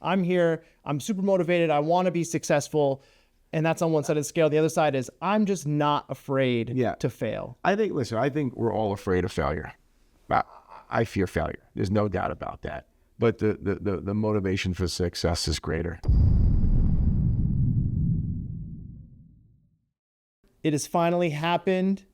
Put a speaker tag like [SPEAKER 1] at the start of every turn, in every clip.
[SPEAKER 1] I'm here, I'm super motivated, I want to be successful. And that's on one side of the scale. The other side is I'm just not afraid to fail.
[SPEAKER 2] I think we're all afraid of failure. I fear failure. There's no doubt about that. But the motivation for success is greater.
[SPEAKER 1] It has finally happened.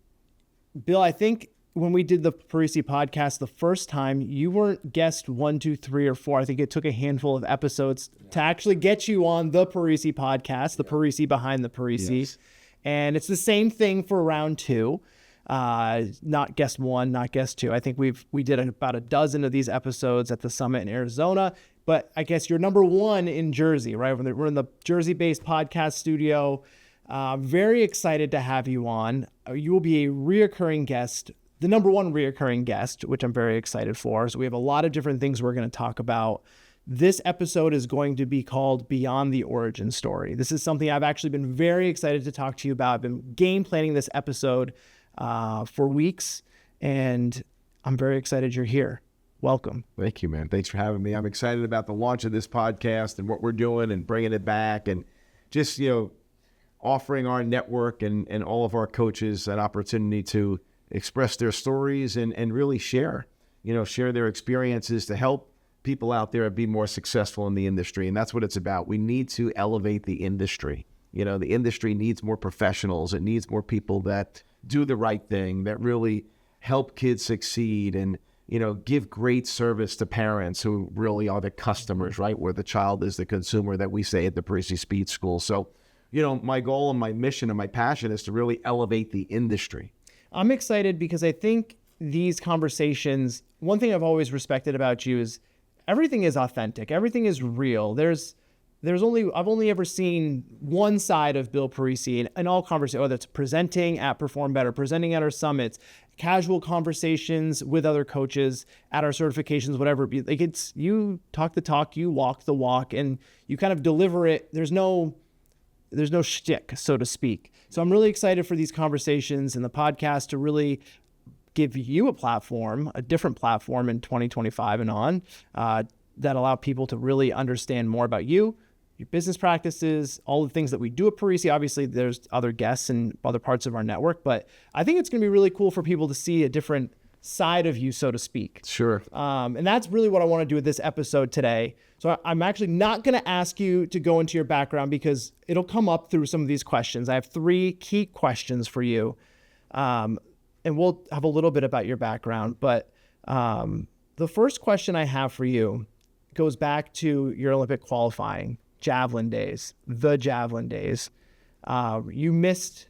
[SPEAKER 1] Bill, I think when we did the Parisi podcast the first time, you weren't guest 1, 2, 3, or 4. I think it took a handful of episodes to actually get you on the Parisi podcast, the Parisi behind the Parisi. Yes. And it's the same thing for round 2. Not guest 1, not guest 2. I think we did about a dozen of these episodes at the summit in Arizona. But I guess you're number 1 in Jersey, right? We're in the Jersey-based podcast studio. Very excited to have you on. You will be a reoccurring guest, the number 1 reoccurring guest, which I'm very excited for. So we have a lot of different things we're going to talk about. This episode is going to be called Beyond the Origin Story. This is something I've actually been very excited to talk to you about. I've been game planning this episode for weeks, and I'm very excited you're here. Welcome.
[SPEAKER 2] Thank you, man. Thanks for having me. I'm excited about the launch of this podcast and what we're doing and bringing it back, and just, offering our network and all of our coaches an opportunity to express their stories and really share their experiences to help people out there be more successful in the industry. And that's what it's about. We need to elevate the industry. The industry needs more professionals. It needs more people that do the right thing, that really help kids succeed and, give great service to parents who really are the customers, right? Where the child is the consumer, that we say at the Parisi Speed School. So, my goal and my mission and my passion is to really elevate the industry.
[SPEAKER 1] I'm excited because I think these conversations, one thing I've always respected about you is everything is authentic. Everything is real. I've only ever seen one side of Bill Parisi in all conversations, whether it's presenting at Perform Better, presenting at our summits, casual conversations with other coaches at our certifications, whatever. Like, it's, you talk the talk, you walk the walk, and you kind of deliver it. There's no shtick, so to speak. So I'm really excited for these conversations and the podcast to really give you a different platform in 2025 and on, that allow people to really understand more about you, your business practices, all the things that we do at Parisi. Obviously, there's other guests and other parts of our network, but I think it's going to be really cool for people to see a different side of you, so to speak.
[SPEAKER 2] Sure.
[SPEAKER 1] And that's really what I want to do with this episode today. So I'm actually not going to ask you to go into your background because it'll come up through some of these questions. I have 3 key questions for you. And we'll have a little bit about your background, but the first question I have for you goes back to your Olympic qualifying, the javelin days. You missed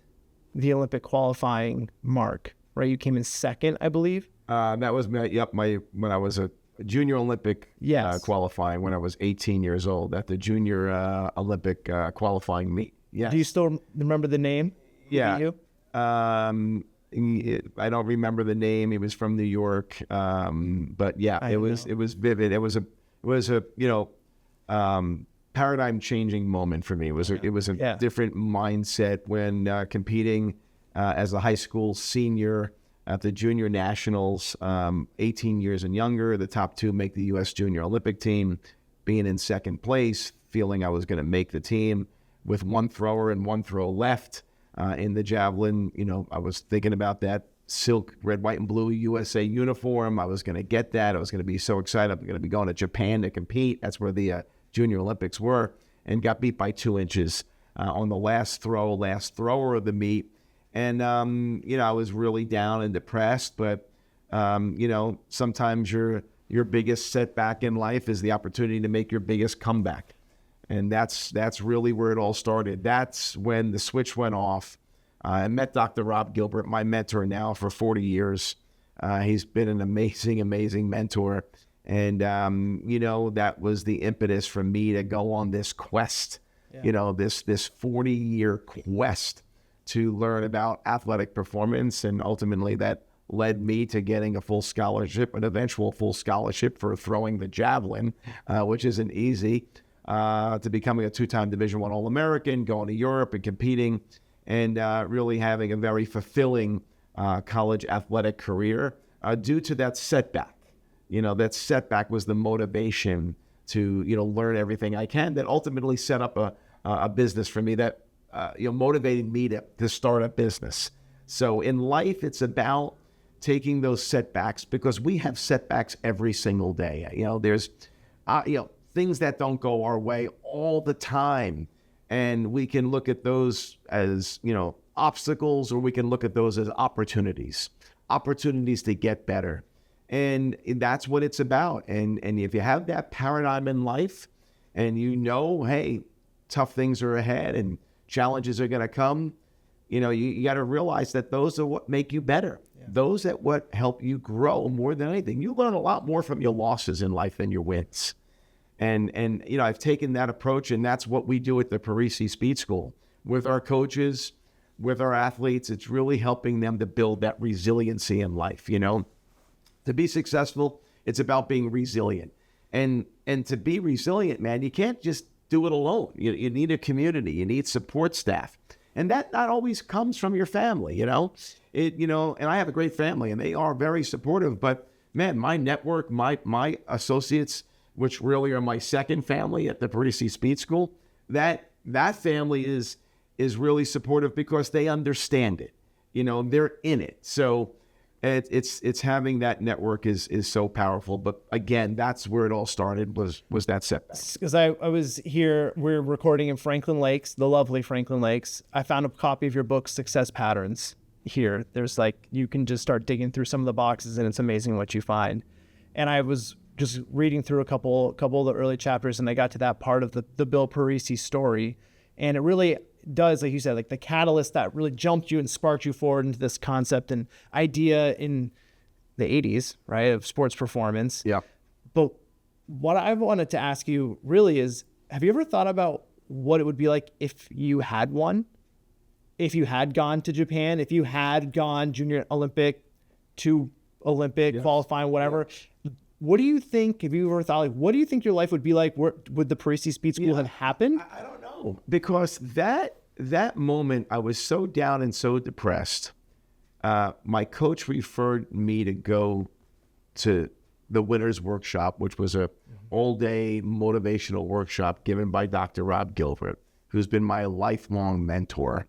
[SPEAKER 1] the Olympic qualifying mark, right? You came in second, I believe.
[SPEAKER 2] That was when I was a junior Olympic qualifying when I was 18 years old at the junior Olympic qualifying meet. Yes.
[SPEAKER 1] Do you still remember the name?
[SPEAKER 2] Yeah. I don't remember the name. He was from New York. But yeah, it was vivid. It was a paradigm changing moment for me. It was a different mindset when competing as a high school senior at the junior nationals, 18 years and younger. The top 2 make the U.S. Junior Olympic team. Being in second place, feeling I was going to make the team with 1 thrower and 1 throw left in the javelin. I was thinking about that silk red, white, and blue USA uniform. I was going to get that. I was going to be so excited. I'm going to be going to Japan to compete. That's where the Junior Olympics were, and got beat by 2 inches on the last thrower of the meet. And, I was really down and depressed, but, sometimes your biggest setback in life is the opportunity to make your biggest comeback. And that's really where it all started. That's when the switch went off. I met Dr. Rob Gilbert, my mentor now for 40 years. He's been an amazing, amazing mentor. And, that was the impetus for me to go on this quest, this 40-year quest to learn about athletic performance. And ultimately that led me to getting a full scholarship, an eventual full scholarship for throwing the javelin, which isn't easy, to becoming a 2-time Division I All-American, going to Europe and competing, and really having a very fulfilling college athletic career due to that setback. That setback was the motivation to learn everything I can, that ultimately set up a business for me that motivated me to start a business. So in life, it's about taking those setbacks, because we have setbacks every single day. There's things that don't go our way all the time, and we can look at those as obstacles, or we can look at those as opportunities to get better. And that's what it's about. And if you have that paradigm in life, and hey, tough things are ahead and challenges are going to come, you got to realize that those are what make you better. Yeah. Those that what help you grow more than anything. You learn a lot more from your losses in life than your wins. And I've taken that approach, and that's what we do at the Parisi Speed School with our coaches, with our athletes. It's really helping them to build that resiliency in life. To be successful, it's about being resilient. And to be resilient, man, you can't just do it alone. You need a community. You need support staff. And that not always comes from your family, and I have a great family, and they are very supportive. But, man, my network, my associates, which really are my second family at the Parisi Speed School, that family is really supportive, because they understand it. They're in it. So it's having that network is so powerful. But again, that's where it all started, was that setback.
[SPEAKER 1] Because I was here, we're recording in Franklin Lakes, the lovely Franklin Lakes. I found a copy of your book, Success Patterns, here. There's you can just start digging through some of the boxes, and it's amazing what you find. And I was just reading through a couple of the early chapters, and I got to that part of the Bill Parisi story. And it really does, like you said, the catalyst that really jumped you and sparked you forward into this concept and idea in the 80s, right, of sports performance.
[SPEAKER 2] Yeah.
[SPEAKER 1] But what I wanted to ask you really is, have you ever thought about what it would be like if you had won? If you had gone to Japan, if you had gone junior Olympic to Olympic, qualifying, whatever. Yeah. What do you think, have you ever thought, what do you think your life would be like? Would the Parisi Speed School have happened?
[SPEAKER 2] I don't know, because that moment I was so down and so depressed. My coach referred me to go to the Winners Workshop, which was a all-day motivational workshop given by Dr. Rob Gilbert, who's been my lifelong mentor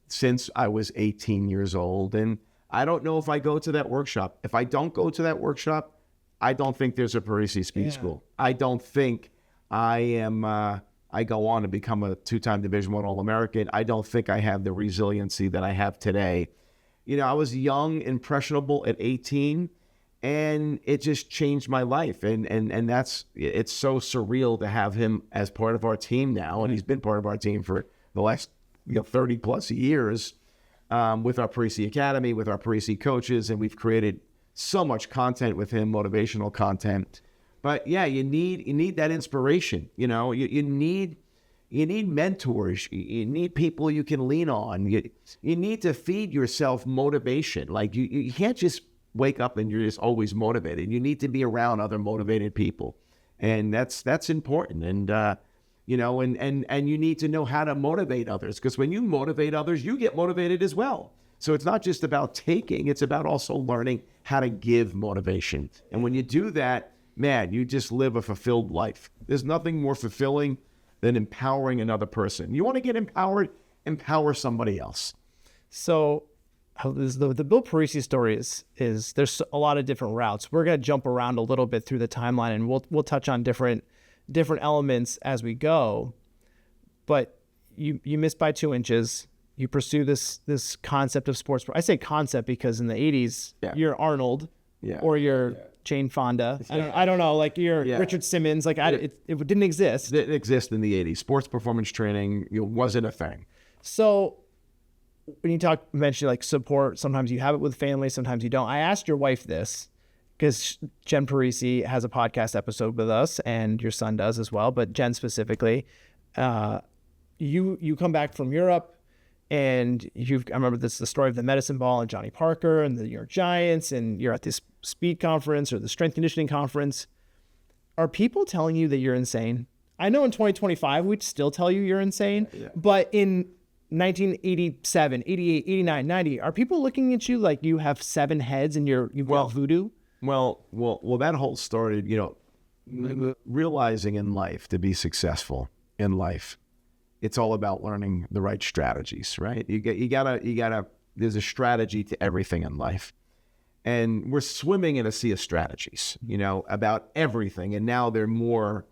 [SPEAKER 2] since I was 18 years old. And I don't know if I go to that workshop. If I don't go to that workshop, I don't think there's a Parisi Speed School. I don't think I go on to become a two-time Division I All-American. I don't think I have the resiliency that I have today. I was young, impressionable at 18, and it just changed my life. And it's so surreal to have him as part of our team now. And he's been part of our team for the last 30 plus years with our Parisi Academy, with our Parisi coaches, and we've created so much content with him, motivational content. But yeah, you need that inspiration. You need mentors. You need people you can lean on. You need to feed yourself motivation. You can't just wake up and you're just always motivated. You need to be around other motivated people, and that's important. And and you need to know how to motivate others, because when you motivate others, you get motivated as well. So it's not just about taking, it's about also learning how to give motivation. And when you do that, man, you just live a fulfilled life. There's nothing more fulfilling than empowering another person. You want to get empowered, empower somebody else.
[SPEAKER 1] So the Bill Parisi story is there's a lot of different routes. We're going to jump around a little bit through the timeline, and we'll touch on different elements as we go. But you missed by 2 inches. You pursue this concept of sports. I say concept because in the 80s, you're Arnold or you're Jane Fonda. I don't know, you're Richard Simmons. It didn't exist.
[SPEAKER 2] It didn't exist in the 80s. Sports performance training wasn't a thing.
[SPEAKER 1] So when you mention support, sometimes you have it with family, sometimes you don't. I asked your wife this because Jen Parisi has a podcast episode with us, and your son does as well. But Jen specifically, you come back from Europe. And I remember the story of the medicine ball and Johnny Parker and the New York Giants, and you're at this speed conference or the strength conditioning conference. Are people telling you that you're insane? I know in 2025, we'd still tell you you're insane, but in 1987, 88, 89, 90, are people looking at you like you have 7 heads and you've got voodoo?
[SPEAKER 2] Well, that whole started, realizing in life, to be successful in life, it's all about learning the right strategies, right? You gotta, there's a strategy to everything in life. And we're swimming in a sea of strategies, about everything. And now they're more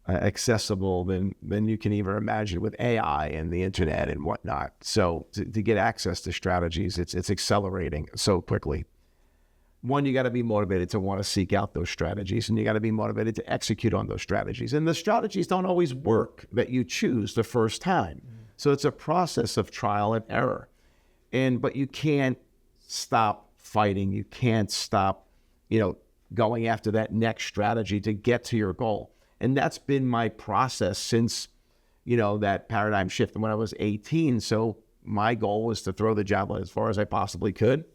[SPEAKER 2] accessible than you can even imagine with AI and the internet and whatnot. So to get access to strategies, it's accelerating so quickly. One, you got to be motivated to want to seek out those strategies, and you got to be motivated to execute on those strategies. And the strategies don't always work that you choose the first time. So it's a process of trial and error. But you can't stop fighting. You can't stop, going after that next strategy to get to your goal. And that's been my process since, that paradigm shift when I was 18. So my goal was to throw the javelin as far as I possibly could.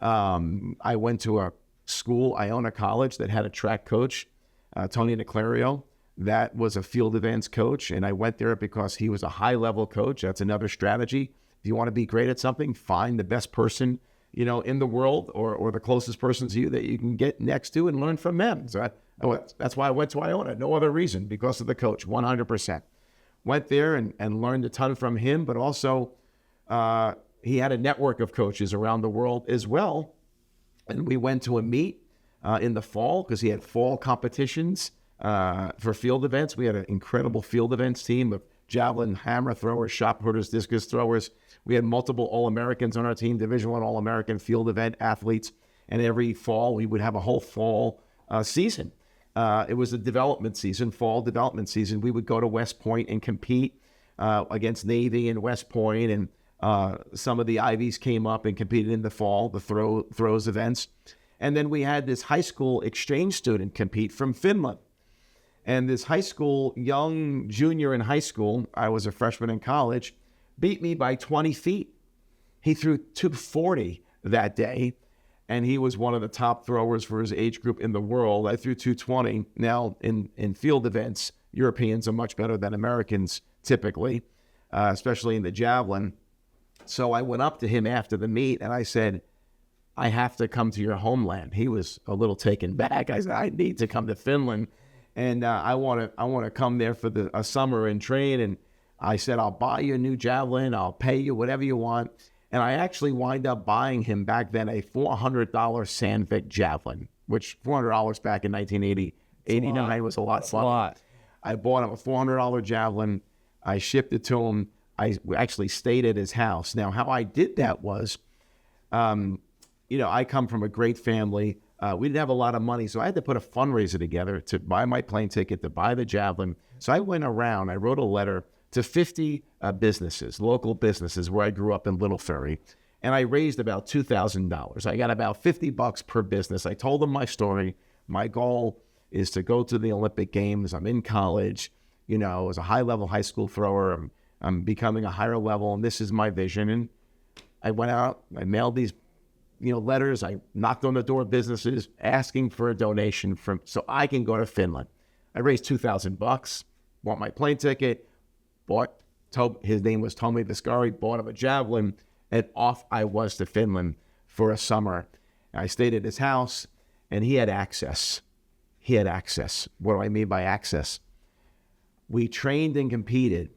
[SPEAKER 2] I went to a school, Iona College, that had a track coach, Tony Niclario. That was a field events coach. And I went there because he was a high-level coach. That's another strategy. If you want to be great at something, find the best person, in the world or the closest person to you that you can get next to and learn from them. So that's why I went to Iona. No other reason, because of the coach, 100%. Went there and learned a ton from him, but also he had a network of coaches around the world as well. And we went to a meet in the fall because he had fall competitions for field events. We had an incredible field events team of javelin, hammer throwers, shot putters, discus throwers. We had multiple All-Americans on our team, Division I All-American field event athletes. And every fall, we would have a whole fall season. It was a development season, fall development season. We would go to West Point and compete against Navy and West Point, and some of the Ivies came up and competed in the fall, the throws events. And then we had this high school exchange student compete from Finland. And this high school, young junior in high school, I was a freshman in college, beat me by 20 feet. He threw 240 that day, and he was one of the top throwers for his age group in the world. I threw 220. Now, in field events, Europeans are much better than Americans typically, especially in the javelin. So I went up to him after the meet, and I said, I have to come to your homeland. He was a little taken back. I said, I need to come to Finland, and I want to come there for a summer and train. And I said, I'll buy you a new javelin. I'll pay you whatever you want. And I actually wind up buying him back then a $400 Sandvik javelin, which $400 back in 1989 was a lot.
[SPEAKER 1] That's a lot.
[SPEAKER 2] I bought him a $400 javelin. I shipped it to him. I actually stayed at his house. Now, how I did that was, I come from a great family. We didn't have a lot of money, so I had to put a fundraiser together to buy my plane ticket, to buy the javelin. So I went around. I wrote a letter to 50 businesses, local businesses where I grew up in Little Ferry, and I raised about $2,000. I got about $50 per business. I told them my story. My goal is to go to the Olympic Games. I'm in college, as a high-level high school thrower. I'm becoming a higher level, and this is my vision. And I went out, I mailed these, letters. I knocked on the door of businesses asking for a donation so I can go to Finland. I raised $2,000, bought my plane ticket, his name was Tommy Viscari, bought him a javelin, and off I was to Finland for a summer. I stayed at his house, and he had access. What do I mean by access? We trained and competed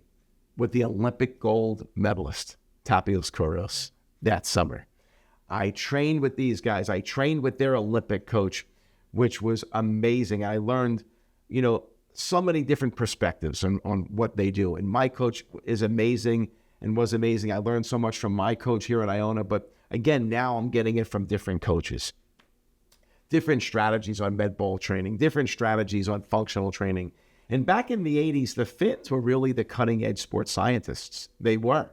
[SPEAKER 2] with the Olympic gold medalist, Tapios Kouros, that summer. I trained with these guys. I trained with their Olympic coach, which was amazing. I learned, so many different perspectives on what they do. And my coach is amazing and was amazing. I learned so much from my coach here at Iona, but again, now I'm getting it from different coaches. Different strategies on med ball training, different strategies on functional training. And back in the 80s, the Finns were really the cutting-edge sports scientists. They were.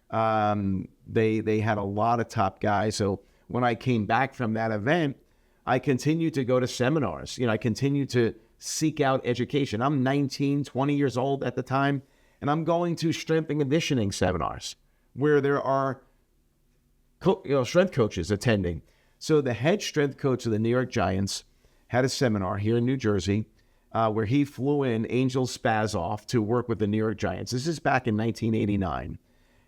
[SPEAKER 2] They had a lot of top guys. So when I came back from that event, I continued to go to seminars. I continued to seek out education. I'm 19, 20 years old at the time, and I'm going to strength and conditioning seminars where there are strength coaches attending. So the head strength coach of the New York Giants had a seminar here in New Jersey where he flew in Angel Spazov to work with the New York Giants. This is back in 1989.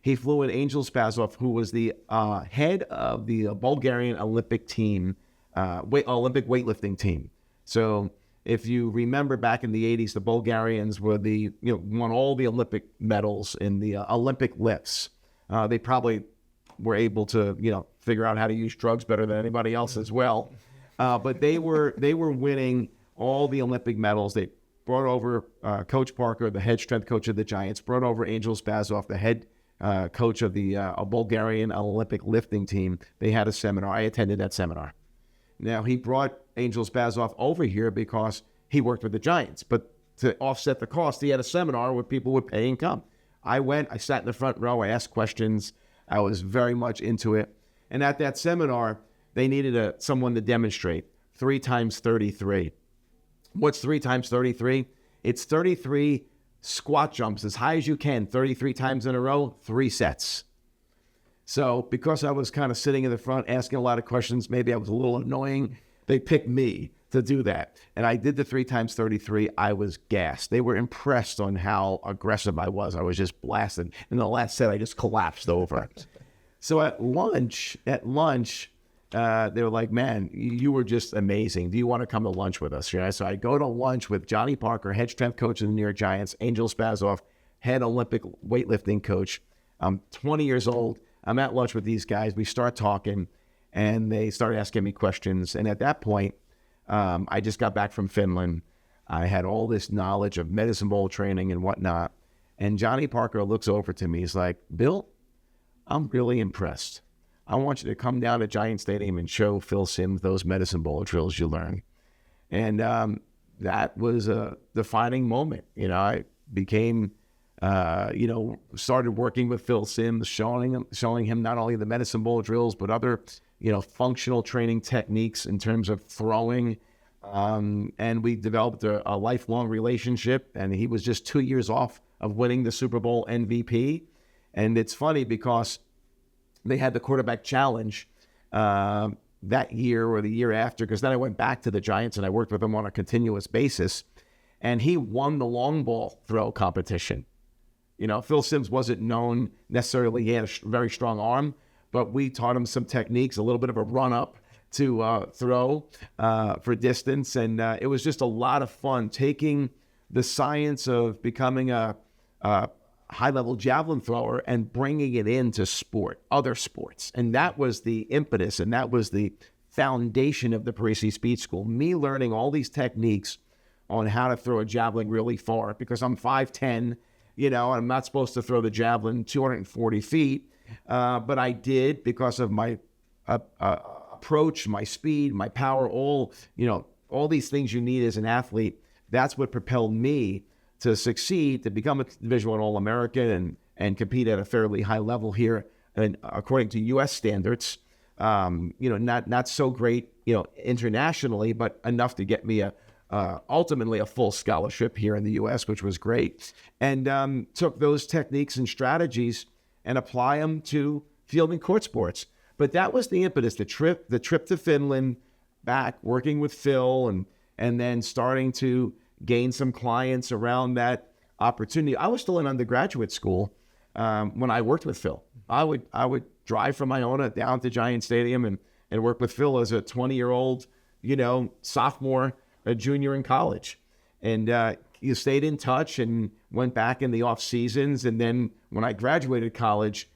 [SPEAKER 2] He flew in Angel Spazov, who was the head of the Bulgarian Olympic team, Olympic weightlifting team. So if you remember back in the 80s, the Bulgarians were won all the Olympic medals in the Olympic lifts. They probably were able to, figure out how to use drugs better than anybody else as well. But they were winning all the Olympic medals. They brought over Coach Parker, the head strength coach of the Giants, brought over Angel Spazov, the head coach of the Bulgarian Olympic lifting team. They had a seminar. I attended that seminar. Now, he brought Angel Spazov over here because he worked with the Giants. But to offset the cost, he had a seminar where people would pay and come. I went, I sat in the front row, I asked questions. I was very much into it. And at that seminar, they needed someone to demonstrate 3 times 33. What's 3 times 33? It's 33 squat jumps as high as you can, 33 times in a row, 3 sets. So because I was kind of sitting in the front asking a lot of questions, maybe I was a little annoying, they picked me to do that. And I did the 3 times 33. I was gassed. They were impressed on how aggressive I was. I was just blasted. In the last set, I just collapsed over. So at lunch, they were like, man, you were just amazing. Do you want to come to lunch with us? So I go to lunch with Johnny Parker, head strength coach of the New York Giants, Angel Spazov, head Olympic weightlifting coach. I'm 20 years old. I'm at lunch with these guys. We start talking, and they start asking me questions. And at that point, I just got back from Finland. I had all this knowledge of medicine ball training and whatnot. And Johnny Parker looks over to me. He's like, Bill, I'm really impressed. I want you to come down to Giant Stadium and show Phil Simms those medicine ball drills you learn. And that was a defining moment. I became, started working with Phil Simms, showing him not only the medicine ball drills, but other, functional training techniques in terms of throwing. And we developed a lifelong relationship. And he was just 2 years off of winning the Super Bowl MVP. And it's funny because they had the quarterback challenge that year or the year after, because then I went back to the Giants and I worked with him on a continuous basis. And he won the long ball throw competition. Phil Simms wasn't known necessarily. He had a very strong arm, but we taught him some techniques, a little bit of a run up to throw for distance. And it was just a lot of fun taking the science of becoming a high-level javelin thrower and bringing it into other sports. And that was the impetus, and that was the foundation of the Parisi Speed School. Me learning all these techniques on how to throw a javelin really far, because I'm 5'10", I'm not supposed to throw the javelin 240 feet, but I did because of my approach, my speed, my power, all these things you need as an athlete. That's what propelled me to succeed, to become a Division I All-American and compete at a fairly high level here, and according to U.S. standards, not so great, internationally, but enough to get me ultimately a full scholarship here in the U.S., which was great, and took those techniques and strategies and apply them to field and court sports. But that was the impetus, the trip to Finland, back working with Phil, and then starting to gain some clients around that opportunity. I was still in undergraduate school when I worked with Phil. I would drive from Iona down to Giant Stadium and work with Phil as a 20-year-old, sophomore, a junior in college. And you stayed in touch and went back in the off seasons. And then when I graduated college,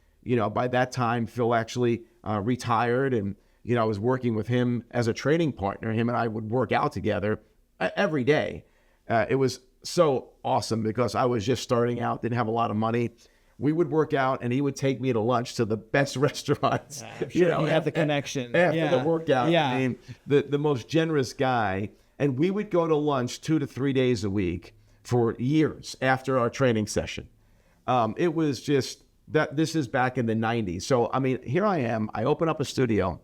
[SPEAKER 2] by that time, Phil actually retired, and, I was working with him as a training partner. Him and I would work out together every day. It was so awesome because I was just starting out, didn't have a lot of money. We would work out, and he would take me to lunch to the best restaurants.
[SPEAKER 1] You have the connection
[SPEAKER 2] after the workout.
[SPEAKER 1] Yeah.
[SPEAKER 2] I mean, the most generous guy. And we would go to lunch 2 to 3 days a week for years after our training session. It was just that. This is back in the 90s. So, I mean, here I am. I open up a studio.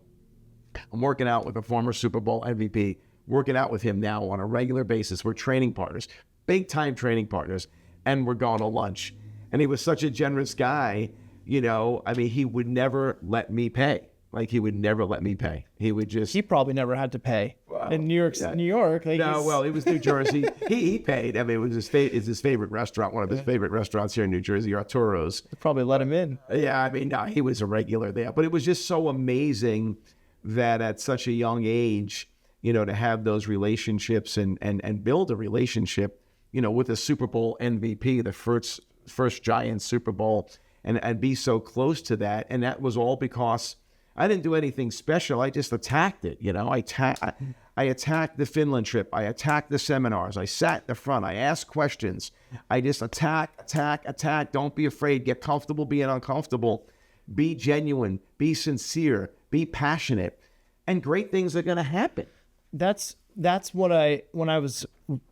[SPEAKER 2] I'm working out with a former Super Bowl MVP. Working out with him now on a regular basis. We're training partners, big time training partners, and we're going to lunch. And he was such a generous guy, he would never let me pay. He would never let me pay. He would just...
[SPEAKER 1] He probably never had to pay. In New York.
[SPEAKER 2] It was New Jersey. he paid. I mean, it was his favorite restaurant, one of his favorite restaurants here in New Jersey, Arturo's.
[SPEAKER 1] They probably let him in.
[SPEAKER 2] Yeah, I mean, no, he was a regular there. But it was just so amazing that at such a young age, to have those relationships and build a relationship, with a Super Bowl MVP, the first Giants Super Bowl, and be so close to that. And that was all because I didn't do anything special. I just attacked it. I attacked the Finland trip. I attacked the seminars. I sat in the front. I asked questions. I just attack. Don't be afraid. Get comfortable being uncomfortable. Be genuine. Be sincere. Be passionate. And great things are going to happen.
[SPEAKER 1] That's what when I was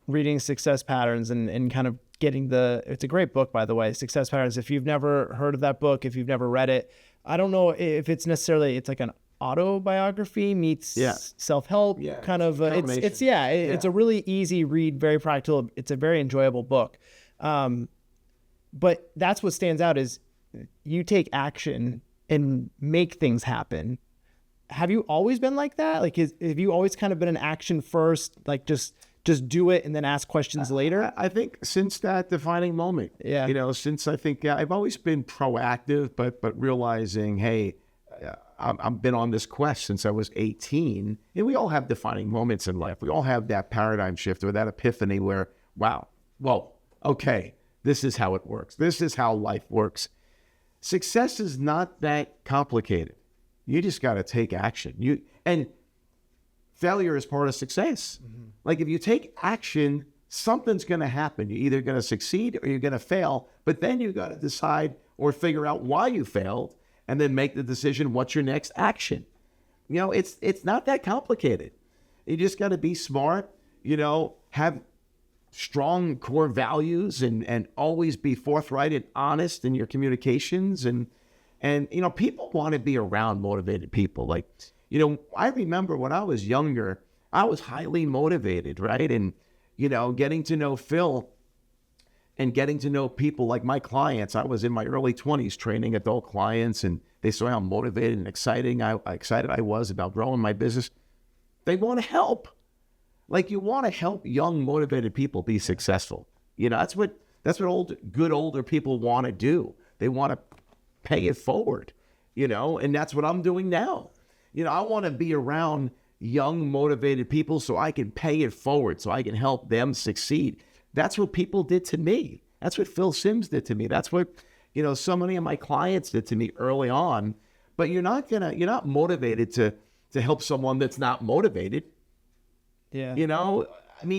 [SPEAKER 1] reading Success Patterns and kind of getting it's a great book, by the way, Success Patterns. If you've never heard of that book, if you've never read it, I don't know if it's necessarily, it's like an autobiography meets self-help kind of, it's a really easy read, very practical. It's a very enjoyable book. But that's what stands out is you take action and make things happen. Have you always been like that? Like, have you always kind of been an action first, like just do it and then ask questions later?
[SPEAKER 2] I think since that defining moment, since I think I've always been proactive, but realizing, hey, I've been on this quest since I was 18. And we all have defining moments in life. We all have that paradigm shift or that epiphany where, wow, well, okay, this is how it works. This is how life works. Success is not that complicated. You just got to take action. And failure is part of success. Mm-hmm. Like if you take action, something's going to happen. You're either going to succeed or you're going to fail, but then you got to decide or figure out why you failed and then make the decision, what's your next action? It's not that complicated. You just got to be smart, have strong core values and always be forthright and honest in your communications. And people want to be around motivated people. Like, I remember when I was younger, I was highly motivated, right? And, getting to know Phil and getting to know people like my clients. I was in my early 20s training adult clients, and they saw how motivated and excited I was about growing my business. They want to help. Like, you want to help young, motivated people be successful. That's what good older people want to do. They want to pay it forward, and that's what I'm doing now. I want to be around young, motivated people so I can pay it forward, so I can help them succeed. That's what people did to me. That's what Phil Simms did to me. That's what, so many of my clients did to me early on. But you're not motivated to help someone that's not motivated.
[SPEAKER 1] Yeah.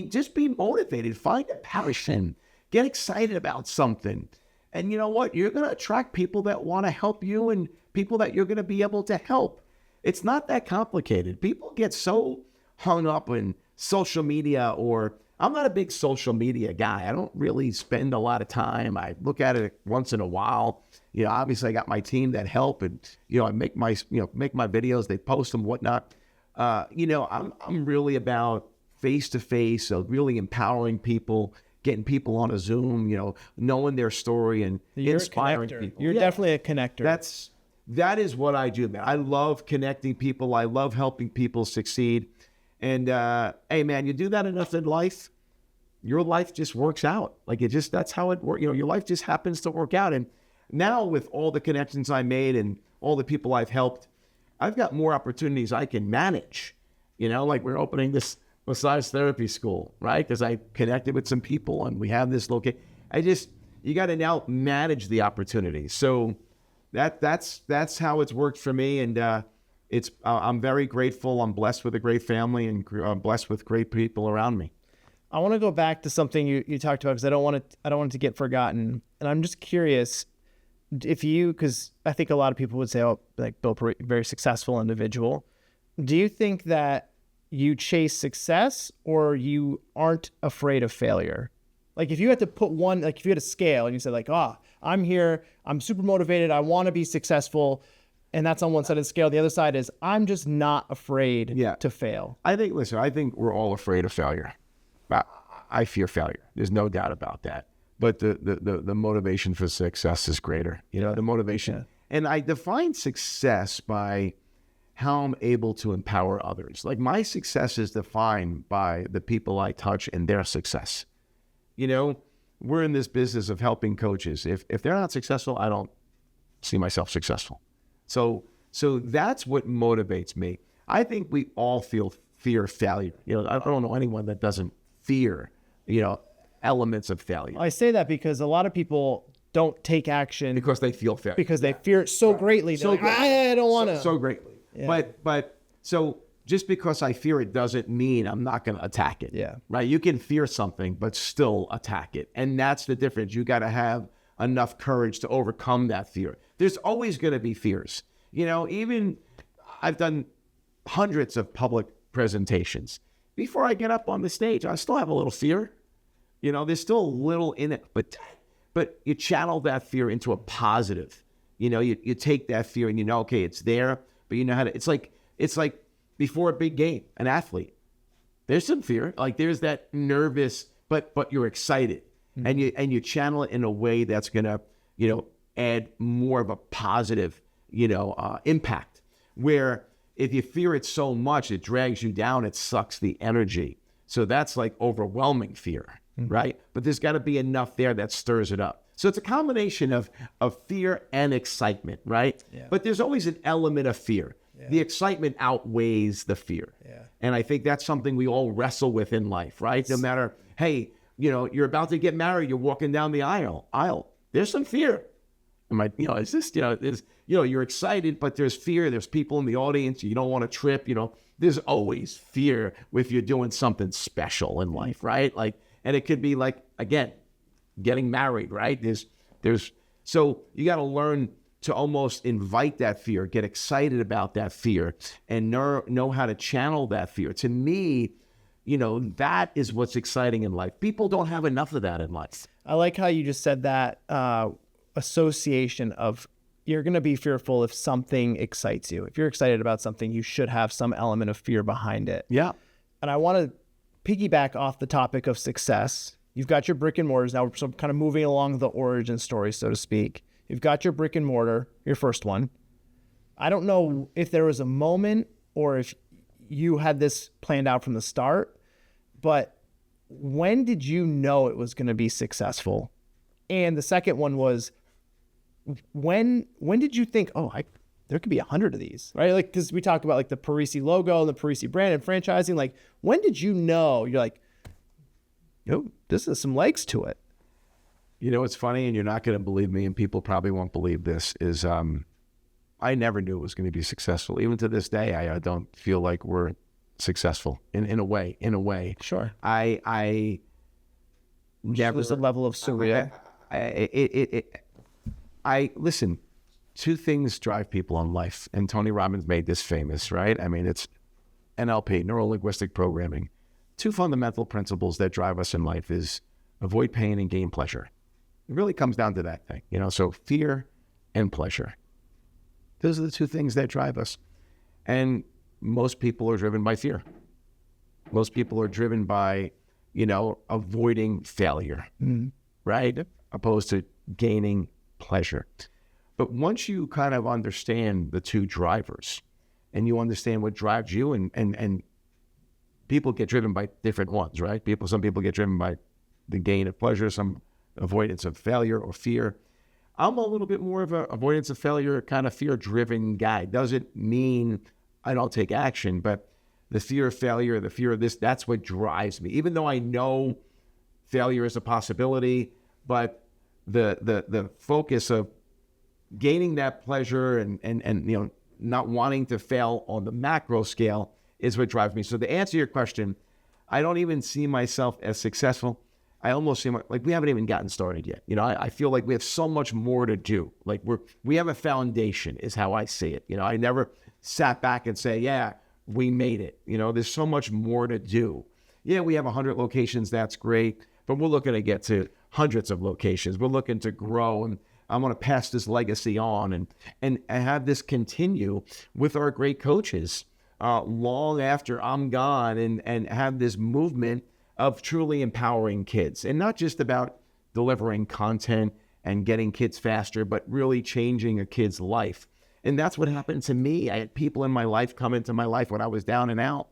[SPEAKER 2] Just be motivated. Find a passion. Get excited about something. And you know what? You're going to attract people that want to help you and people that you're going to be able to help. It's not that complicated. People get so hung up in social media, or I'm not a big social media guy. I don't really spend a lot of time. I look at it once in a while. Obviously I got my team that help, and I make my videos, they post them, whatnot. I'm really about face-to-face, so really empowering people, getting people on a Zoom, knowing their story and inspiring people.
[SPEAKER 1] You're definitely a connector.
[SPEAKER 2] That is what I do, man. I love connecting people. I love helping people succeed. And hey, man, you do that enough in life, your life just works out. Like that's how it works. Your life just happens to work out. And now with all the connections I made and all the people I've helped, I've got more opportunities I can manage. Like we're opening this massage therapy school, right? Because I connected with some people and we have this location. You got to now manage the opportunities. So that's how it's worked for me. And I'm very grateful. I'm blessed with a great family and I'm blessed with great people around me.
[SPEAKER 1] I want to go back to something you talked about because I don't want it to get forgotten. And I'm just curious because I think a lot of people would say, oh, like Bill, very successful individual. Do you think that you chase success or you aren't afraid of failure? Like if you had to put one, like if you had a scale and you said like, I'm here, I'm super motivated, I want to be successful. And that's on one side of the scale. The other side is I'm just not afraid to fail.
[SPEAKER 2] I think we're all afraid of failure. I fear failure. There's no doubt about that. But the motivation for success is greater. The motivation. Yeah. And I define success by how I'm able to empower others. Like my success is defined by the people I touch and their success. We're in this business of helping coaches. If they're not successful, I don't see myself successful. So that's what motivates me. I think we all feel fear failure. I don't know anyone that doesn't fear, elements of failure.
[SPEAKER 1] I say that because a lot of people don't take action
[SPEAKER 2] because they feel failure.
[SPEAKER 1] Because they fear it so greatly. So like, I don't want to.
[SPEAKER 2] So greatly. Yeah. But so just because I fear it doesn't mean I'm not going to attack it.
[SPEAKER 1] Yeah.
[SPEAKER 2] Right. You can fear something, but still attack it. And that's the difference. You got to have enough courage to overcome that fear. There's always going to be fears. Even I've done hundreds of public presentations. Before I get up on the stage, I still have a little fear. There's still a little in it, but you channel that fear into a positive. You take that fear and okay, it's there, but you know how to. It's like before a big game, an athlete. There's some fear, like there's that nervous, but you're excited, and you channel it in a way that's gonna add more of a positive impact. Where if you fear it so much, it drags you down, it sucks the energy. So that's like overwhelming fear. Right? But there's got to be enough there that stirs it up. So it's a combination of fear and excitement, right?
[SPEAKER 1] Yeah.
[SPEAKER 2] But there's always an element of fear. Yeah. The excitement outweighs the fear.
[SPEAKER 1] Yeah.
[SPEAKER 2] And I think that's something we all wrestle with in life, right? No matter, hey, you're about to get married, you're walking down the aisle. There's some fear. It's just, you're excited, but there's fear. There's people in the audience. You don't want to trip, There's always fear if you're doing something special in life, right? And it could be like, again, getting married, right? So you got to learn to almost invite that fear, get excited about that fear, and know how to channel that fear. To me, that is what's exciting in life. People don't have enough of that in life.
[SPEAKER 1] I like how you just said that association of you're going to be fearful if something excites you. If you're excited about something, you should have some element of fear behind it.
[SPEAKER 2] Yeah.
[SPEAKER 1] And I want to piggyback off the topic of success. You've got your brick and mortars. Now we're kind of moving along the origin story, so to speak. You've got your brick and mortar, your first one. I don't know if there was a moment or if you had this planned out from the start, but when did you know it was going to be successful? And the second one was, when did you think, there could be 100 of these, right? Like, because we talked about like the Parisi logo and the Parisi brand and franchising. Like, when did you know you're like, this is some legs to it?
[SPEAKER 2] It's funny, and you're not going to believe me, and people probably won't believe this, is I never knew it was going to be successful. Even to this day, I don't feel like we're successful in a way.
[SPEAKER 1] Sure.
[SPEAKER 2] I never.
[SPEAKER 1] There's a level of surreal.
[SPEAKER 2] Listen, two things drive people in life, and Tony Robbins made this famous, right? It's NLP, neuro-linguistic programming. Two fundamental principles that drive us in life is avoid pain and gain pleasure. It really comes down to that thing, so fear and pleasure. Those are the two things that drive us. And most people are driven by fear. Most people are driven by, avoiding failure, right? Opposed to gaining pleasure. But once you kind of understand the two drivers and you understand what drives you, and people get driven by different ones, right? Some people get driven by the gain of pleasure, some avoidance of failure or fear. I'm a little bit more of a avoidance of failure, kind of fear-driven guy. Doesn't mean I don't take action, but the fear of failure, the fear of this, that's what drives me. Even though I know failure is a possibility, but the focus of gaining that pleasure and not wanting to fail on the macro scale is what drives me. So to answer your question, I don't even see myself as successful. I almost see like we haven't even gotten started yet. I feel like we have so much more to do. Like we have a foundation is how I see it. I never sat back and say, yeah, we made it. There's so much more to do. Yeah, we have 100 locations. That's great. But we're looking to get to hundreds of locations. We're looking to grow, and I want to pass this legacy on and have this continue with our great coaches long after I'm gone, and have this movement of truly empowering kids, and not just about delivering content and getting kids faster, but really changing a kid's life. And that's what happened to me. I had people in my life come into my life when I was down and out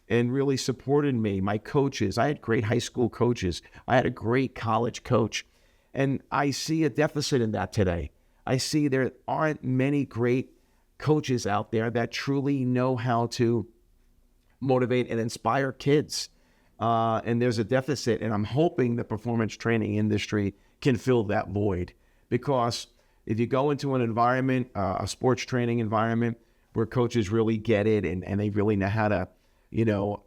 [SPEAKER 2] and really supported me. My coaches, I had great high school coaches. I had a great college coach. And I see a deficit in that today. I see there aren't many great coaches out there that truly know how to motivate and inspire kids. And there's a deficit, and I'm hoping the performance training industry can fill that void. Because if you go into an environment, a sports training environment, where coaches really get it and they really know how to,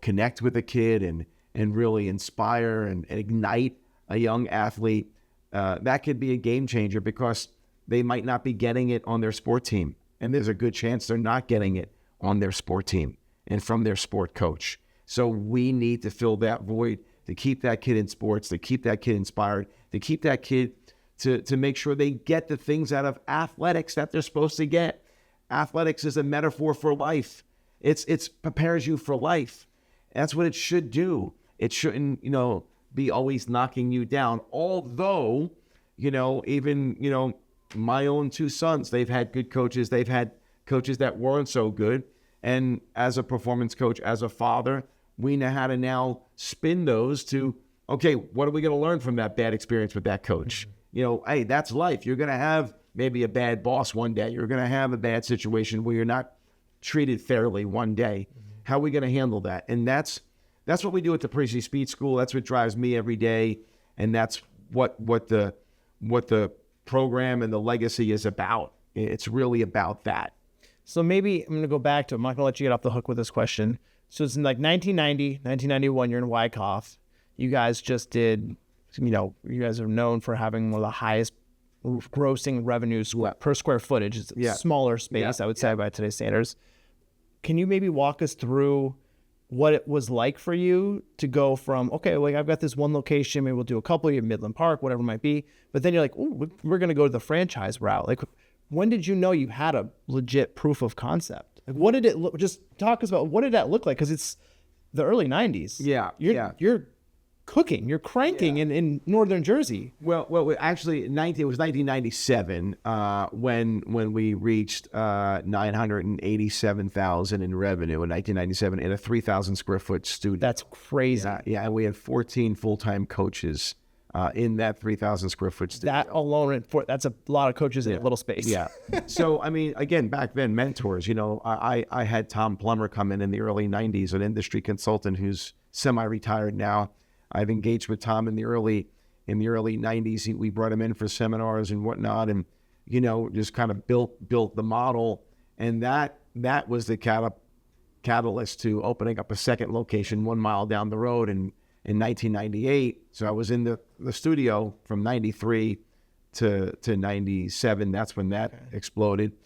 [SPEAKER 2] connect with a kid and really inspire and ignite a young athlete, that could be a game changer, because they might not be getting it on their sport team. And there's a good chance they're not getting it on their sport team and from their sport coach. So we need to fill that void to keep that kid in sports, to keep that kid inspired, to keep that kid to make sure they get the things out of athletics that they're supposed to get. Athletics is a metaphor for life. It's prepares you for life. That's what it should do. It shouldn't, be always knocking you down. Although, even, my own two sons, they've had good coaches. They've had coaches that weren't so good. And as a performance coach, as a father, we know how to now spin those to, okay, what are we going to learn from that bad experience with that coach? Hey, that's life. You're going to have maybe a bad boss one day. You're going to have a bad situation where you're not treated fairly one day. How are we going to handle that? And that's what we do at the Parisi Speed School. That's what drives me every day. And that's what the program and the legacy is about. It's really about that.
[SPEAKER 1] So maybe I'm going to go back to, I'm not going to let you get off the hook with this question. So it's in like 1990, 1991, you're in Wyckoff. You guys just did, you guys are known for having one of the highest grossing revenues per square footage. It's a smaller space, I would say, by today's standards. Can you maybe walk us through what it was like for you to go from, okay, like I've got this one location, maybe we'll do a couple, you have Midland Park, whatever it might be, but then you're like, oh, we're going to go to the franchise route. Like, when did you know you had a legit proof of concept? Like, what did it look? Just talk us about what did that look like? Because it's the early 90s. You're cooking, you're cranking in northern Jersey.
[SPEAKER 2] Well, actually, it was 1997 when we reached 987,000 in revenue in 1997 in a 3,000 square foot studio.
[SPEAKER 1] That's crazy.
[SPEAKER 2] Yeah, and we had 14 full-time coaches in that 3,000 square foot studio.
[SPEAKER 1] That alone, that's a lot of coaches in a little space.
[SPEAKER 2] Yeah. So, I mean, again, back then, mentors, I had Tom Plummer come in the early 90s, an industry consultant who's semi-retired now. I've engaged with Tom in the early 90s. We brought him in for seminars and whatnot, and, just kind of built the model. And that was the catalyst to opening up a second location 1 mile down the road in 1998. So I was in the studio from 93 to 97. That's when that exploded.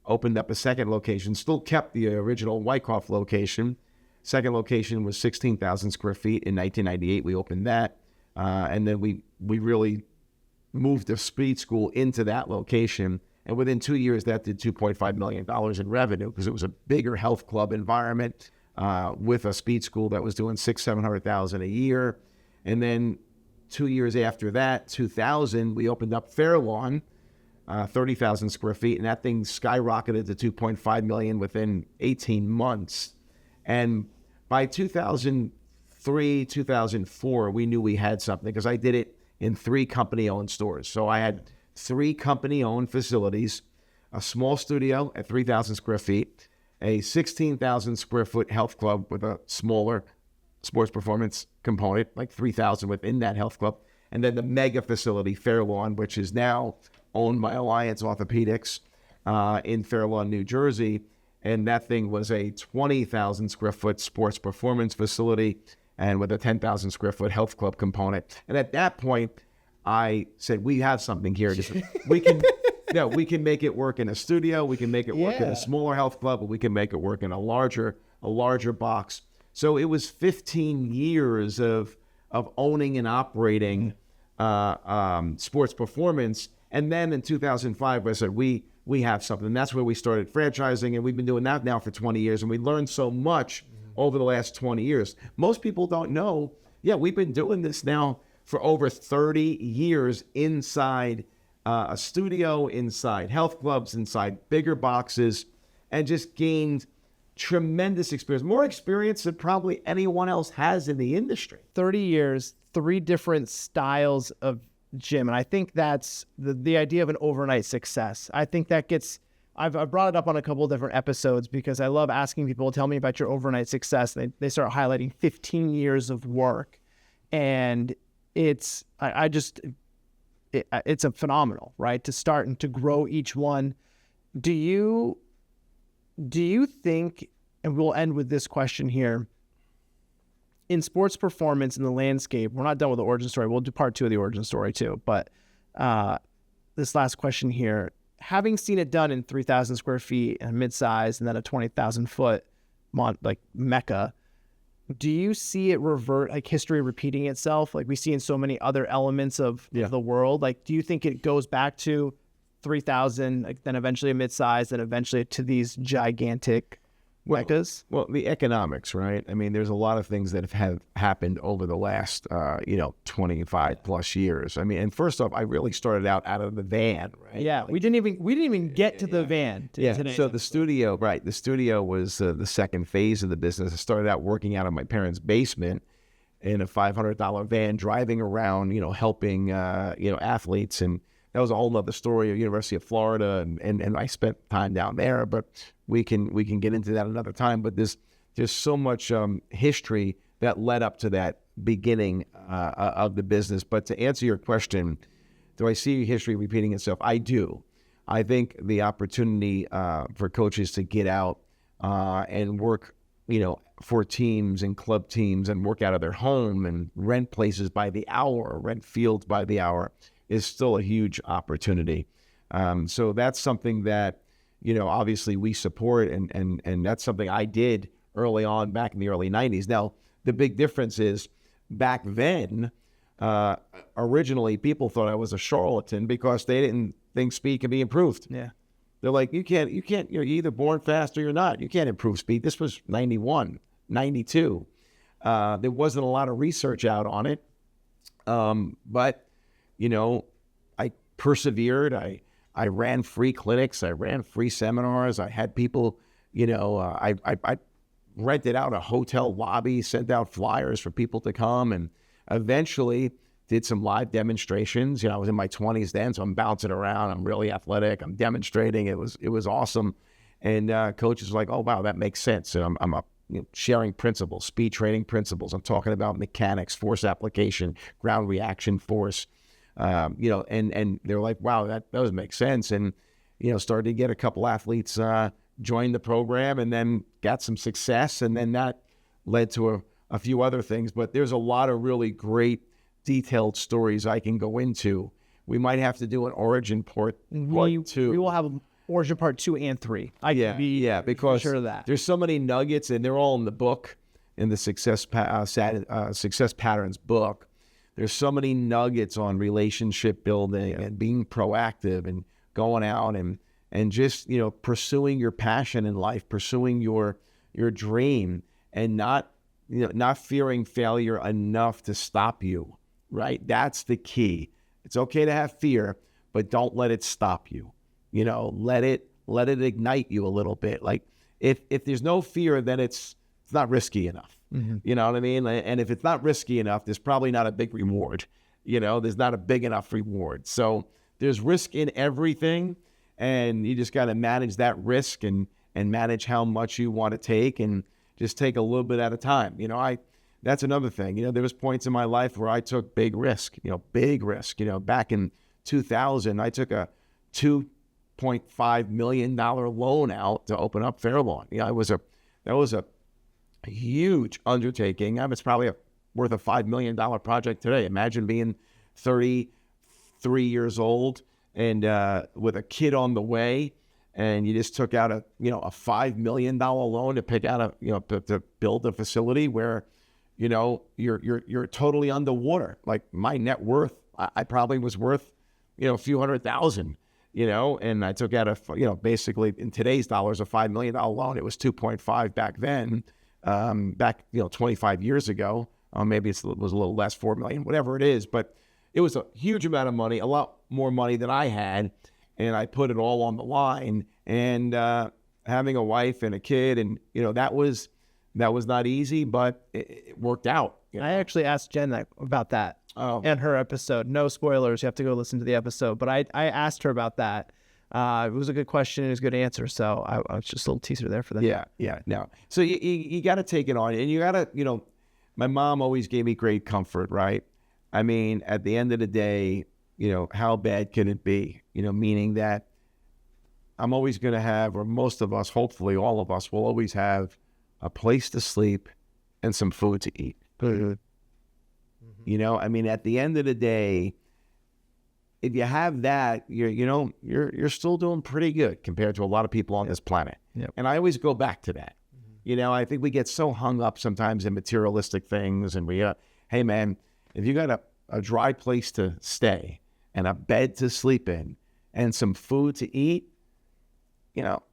[SPEAKER 2] Opened up a second location, still kept the original Wyckoff location. Second location was 16,000 square feet. In 1998, we opened that. And then we really moved the speed school into that location. And within 2 years, that did $2.5 million in revenue, because it was a bigger health club environment with a speed school that was doing $600,000-700,000 a year. And then 2 years after that, 2000, we opened up Fairlawn, 30,000 square feet, and that thing skyrocketed to $2.5 million within 18 months. And by 2003, 2004, we knew we had something, because I did it in 3 company-owned stores. So I had 3 company-owned facilities, a small studio at 3,000 square feet, a 16,000 square foot health club with a smaller sports performance component, like 3,000 within that health club, and then the mega facility, Fairlawn, which is now owned by Alliance Orthopedics in Fairlawn, New Jersey. And that thing was a 20,000 square foot sports performance facility and with a 10,000 square foot health club component. And at that point, I said, we have something here. We can make it work in a studio. We can make it work in a smaller health club, but we can make it work in a larger box. So it was 15 years of owning and operating sports performance. And then in 2005, I said, we have something. And that's where we started franchising, and we've been doing that now for 20 years, and we learned so much over the last 20 years. Most people don't know, we've been doing this now for over 30 years inside a studio, inside health clubs, inside bigger boxes, and just gained tremendous experience, more experience than probably anyone else has in the industry.
[SPEAKER 1] 30 years, 3 different styles of gym. And I think that's the idea of an overnight success. I think that gets I've brought it up on a couple of different episodes because I love asking people, tell me about your overnight success. They start highlighting 15 years of work, and it's it's a phenomenal, right? To start and to grow each one. Do you think, and we'll end with this question here, in sports performance in the landscape, we're not done with the origin story. We'll do part 2 of the origin story too. But this last question here, having seen it done in 3,000 square feet and mid-size and then a 20,000 foot like Mecca, do you see it revert, like history repeating itself like we see in so many other elements of the world? Like, do you think it goes back to 3,000, like, then eventually a mid-size, then eventually to these gigantic Meccas?
[SPEAKER 2] Well, the economics, right? I mean, there's a lot of things that have happened over the last, 25 plus years. I mean, and first off, I really started out of the van, right?
[SPEAKER 1] Yeah, like, we didn't even get to the van today.
[SPEAKER 2] So the studio was the second phase of the business. I started out working out of my parents' basement in a $500 van, driving around, helping, athletes. And that was a whole nother story of University of Florida. And I spent time down there, but we can get into that another time. But there's so much history that led up to that beginning of the business. But to answer your question, do I see history repeating itself? I do. I think the opportunity for coaches to get out and work, for teams and club teams and work out of their home and rent places by the hour, rent fields by the hour is still a huge opportunity. So that's something that, obviously we support, and that's something I did early on back in the early 90s. Now, the big difference is back then, originally people thought I was a charlatan because they didn't think speed could be improved.
[SPEAKER 1] Yeah.
[SPEAKER 2] They're like, you can't, you're either born fast or you're not. You can't improve speed. This was 91, 92. There wasn't a lot of research out on it. But, I persevered. I ran free clinics. I ran free seminars. I had people, I rented out a hotel lobby, sent out flyers for people to come, and eventually did some live demonstrations. I was in my 20s then, so I'm bouncing around. I'm really athletic. I'm demonstrating. It was awesome. And coaches were like, oh, wow, that makes sense. And I'm sharing principles, speed training principles. I'm talking about mechanics, force application, ground reaction force. And they're like, wow, that does make sense. And, started to get a couple athletes join the program, and then got some success. And then that led to a few other things. But there's a lot of really great detailed stories I can go into. We might have to do an origin part 2.
[SPEAKER 1] We will have origin part 2 and 3.
[SPEAKER 2] Because
[SPEAKER 1] sure of that.
[SPEAKER 2] There's so many nuggets, and they're all in the book, in the Success Patterns book. There's so many nuggets on relationship building and being proactive and going out and just, pursuing your passion in life, pursuing your dream, and not fearing failure enough to stop you, right? That's the key. It's okay to have fear, but don't let it stop you. Let it ignite you a little bit. Like if there's no fear, then it's not risky enough. Mm-hmm. You know what I mean? And if it's not risky enough, there's probably not a big reward. There's not a big enough reward. So there's risk in everything, and you just got to manage that risk and manage how much you want to take, and just take a little bit at a time. That's another thing. There was points in my life where I took big risk. Back in 2000, I took a $2.5 million loan out to open up Fairlawn. That was a huge undertaking. It's probably worth a $5 million project today. Imagine being 33 years old and with a kid on the way, and you just took out a $5 million loan to pick out to build a facility where you're totally underwater. Like, my net worth, I probably was worth a few $100,000. And I took out basically in today's dollars, a $5 million loan. It was 2.5 back then. Back 25 years ago, maybe it was a little less, 4 million, whatever it is, but it was a huge amount of money, a lot more money than I had, and I put it all on the line. And having a wife and a kid, and that was not easy, but it worked out.
[SPEAKER 1] I actually asked Jen about that in her episode. No spoilers, you have to go listen to the episode, but I asked her about that. It was a good question. It was a good answer. So I was just a little teaser there for that.
[SPEAKER 2] Yeah. No. So you got to take it on, and you got to, my mom always gave me great comfort, right? I mean, at the end of the day, how bad can it be? Meaning that I'm always going to have, or most of us, hopefully all of us, will always have a place to sleep and some food to eat. Mm-hmm. I mean, at the end of the day, if you have that, you're still doing pretty good compared to a lot of people on this planet.
[SPEAKER 1] Yep.
[SPEAKER 2] And I always go back to that. Mm-hmm. I think we get so hung up sometimes in materialistic things, and hey man, if you got a dry place to stay and a bed to sleep in and some food to eat,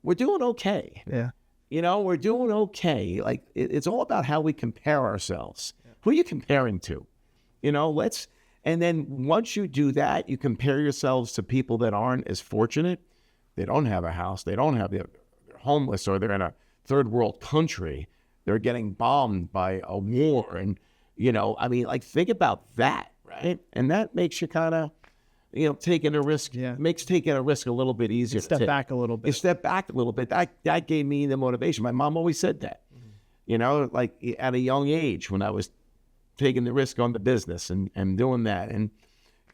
[SPEAKER 2] we're doing okay.
[SPEAKER 1] Yeah.
[SPEAKER 2] We're doing okay. Like it's all about how we compare ourselves. Yeah. Who are you comparing to? And then once you do that, you compare yourselves to people that aren't as fortunate. They don't have a house. They're homeless, or they're in a third world country. They're getting bombed by a war. And, think about that, right? And that makes you kind of, taking a risk, makes taking a risk a little bit easier.
[SPEAKER 1] Step back a little bit.
[SPEAKER 2] Step back a little bit. That gave me the motivation. My mom always said that, at a young age when I was taking the risk on the business and doing that. And,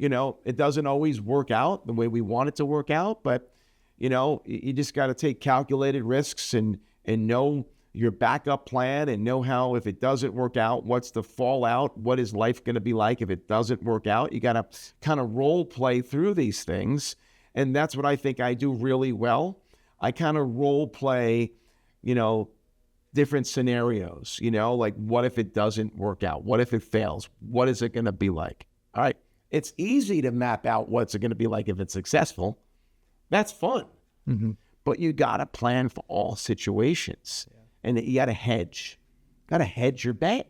[SPEAKER 2] it doesn't always work out the way we want it to work out, but, you just got to take calculated risks and know your backup plan and know how, if it doesn't work out, what's the fallout? What is life going to be like if it doesn't work out? You got to kind of role play through these things. And that's what I think I do really well. I kind of role play, different scenarios, like what if it doesn't work out? What if it fails? What is it going to be like? All right. It's easy to map out what's it going to be like if it's successful. That's fun. Mm-hmm. But you got to plan for all situations. Yeah. And you got to hedge. Got to hedge your bet.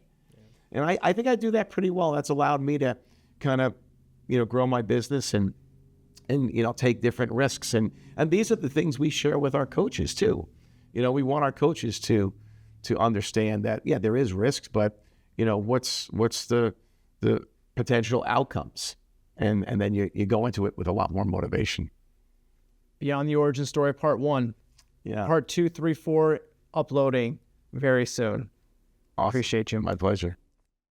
[SPEAKER 2] Yeah. And I think I do that pretty well. That's allowed me to kind of, grow my business and take different risks. And these are the things we share with our coaches too. We want our coaches to understand that, there is risks, but, what's the potential outcomes? And then you go into it with a lot more motivation.
[SPEAKER 1] Beyond the Origin Story, Part 1. Yeah. Part 2, 3, 4, uploading very soon.
[SPEAKER 2] Awesome.
[SPEAKER 1] Appreciate you.
[SPEAKER 2] My pleasure.